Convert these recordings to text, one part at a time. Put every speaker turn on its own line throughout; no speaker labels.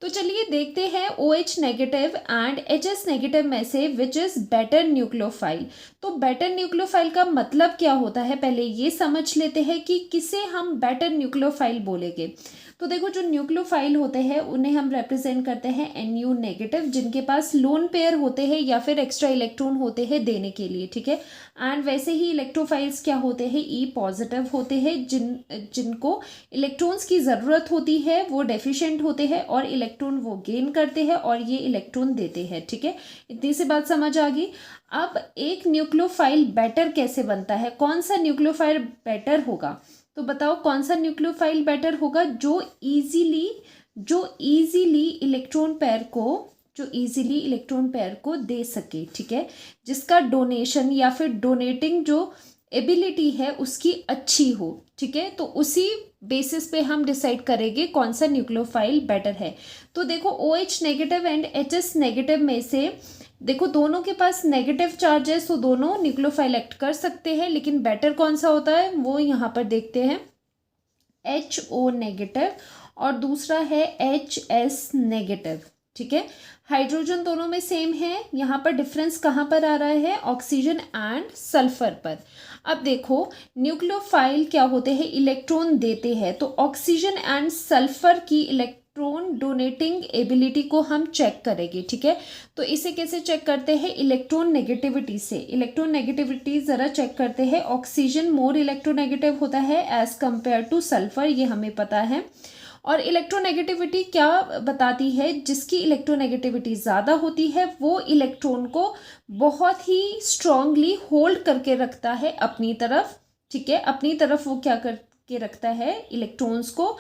तो चलिए देखते हैं OH negative and HS negative में से विच इज़ बेटर न्यूक्लियोफाइल। तो बेटर न्यूक्लियोफाइल का मतलब क्या होता है, पहले ये समझ लेते हैं कि किसे हम बेटर न्यूक्लियोफाइल बोलेंगे। तो देखो, जो न्यूक्लियोफाइल होते हैं उन्हें हम रिप्रेजेंट करते हैं NU नेगेटिव, जिनके पास लोन पेयर होते हैं या फिर एक्स्ट्रा इलेक्ट्रॉन होते हैं देने के लिए, ठीक है। एंड वैसे ही इलेक्ट्रोफाइल्स क्या होते हैं, E पॉजिटिव होते हैं, जिनको इलेक्ट्रॉन्स की ज़रूरत होती है, वो डेफिशिएंट होते हैं और इलेक्ट्रॉन वो गेन करते हैं और ये इलेक्ट्रॉन देते हैं, ठीक है। इतनी सी बात समझ आ गई। अब एक न्यूक्लियोफाइल बेटर कैसे बनता है, कौन सा न्यूक्लियोफाइल बेटर होगा, तो बताओ कौन सा न्यूक्लियोफाइल बेटर होगा, जो इजीली इलेक्ट्रॉन पेयर को दे सके, ठीक है, जिसका डोनेशन या फिर डोनेटिंग जो एबिलिटी है उसकी अच्छी हो, ठीक है। तो उसी बेसिस पे हम डिसाइड करेंगे कौन सा न्यूक्लियोफाइल बेटर है। तो देखो, OH negative and HS negative में से देखो दोनों के पास नेगेटिव चार्ज है, सो दोनों न्यूक्लियोफाइल एक्ट कर सकते हैं, लेकिन बेटर कौन सा होता है वो यहाँ पर देखते हैं। HO नेगेटिव और दूसरा है HS नेगेटिव, ठीक है। हाइड्रोजन दोनों में सेम है, यहाँ पर डिफरेंस कहाँ पर आ रहा है, ऑक्सीजन एंड सल्फर पर। अब देखो, न्यूक्लियोफाइल क्या होते हैं, इलेक्ट्रॉन देते हैं, तो ऑक्सीजन एंड सल्फर की इलेक्ट्रॉन डोनेटिंग एबिलिटी को हम चेक करेंगे, ठीक है। तो इसे कैसे चेक करते हैं, इलेक्ट्रॉन नेगेटिविटी से। इलेक्ट्रॉन नेगेटिविटी ज़रा चेक करते हैं। ऑक्सीजन मोर इलेक्ट्रोनेगेटिव होता है एज कंपेयर टू सल्फर, ये हमें पता है। और इलेक्ट्रोनेगेटिविटी क्या बताती है, जिसकी इलेक्ट्रोनेगेटिविटी ज़्यादा होती है वो इलेक्ट्रॉन को बहुत ही स्ट्रांगली होल्ड करके रखता है अपनी तरफ, ठीक है। अपनी तरफ वो क्या करके रखता है, इलेक्ट्रॉन्स को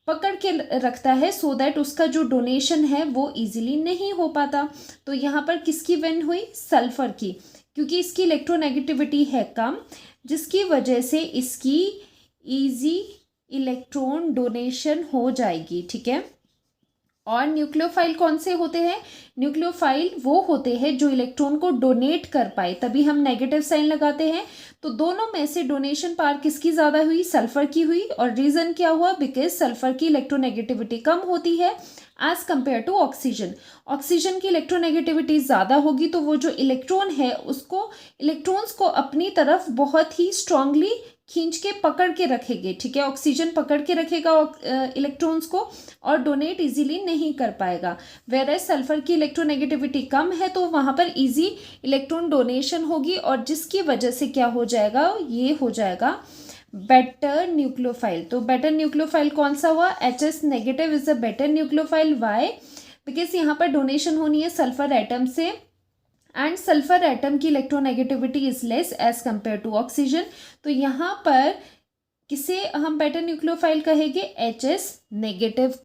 पकड़ के रखता है, सो दैट उसका जो डोनेशन है वो इजीली नहीं हो पाता। तो यहाँ पर किसकी विन हुई, सल्फर की, क्योंकि इसकी इलेक्ट्रोनेगेटिविटी है कम, जिसकी वजह से इसकी इजी इलेक्ट्रॉन डोनेशन हो जाएगी, ठीक है। और न्यूक्लियोफाइल कौन से होते हैं, न्यूक्लियोफाइल वो होते हैं जो इलेक्ट्रॉन को डोनेट कर पाए, तभी हम नेगेटिव साइन लगाते हैं। तो दोनों में से डोनेशन पावर किसकी ज़्यादा हुई, सल्फर की हुई। और रीज़न क्या हुआ, बिकॉज सल्फर की इलेक्ट्रोनेगेटिविटी कम होती है as compare to oxygen. Oxygen की इलेक्ट्रोनेगेटिविटी ज़्यादा होगी, तो वो जो इलेक्ट्रॉन है उसको, इलेक्ट्रॉन्स को अपनी तरफ बहुत ही स्ट्रांगली खींच के पकड़ के रखेंगे, ठीक है। ऑक्सीजन पकड़ के रखेगा इलेक्ट्रॉन्स को और डोनेट इजीली नहीं कर पाएगा। वेयर सल्फर की इलेक्ट्रोनेगेटिविटी कम है, तो वहाँ पर इजी इलेक्ट्रॉन डोनेशन होगी, और जिसकी वजह से क्या हो जाएगा, ये हो जाएगा बेटर न्यूक्लियोफाइल। तो बेटर न्यूक्लियोफाइल कौन सा हुआ, HS negative is a better nucleophile. Why, because यहाँ पर डोनेशन होनी है सल्फर एटम से, एंड सल्फर एटम की electronegativity is less as compare to oxygen. तो यहाँ पर किसे हम बेटर न्यूक्लियोफाइल कहेंगे, HS नेगेटिव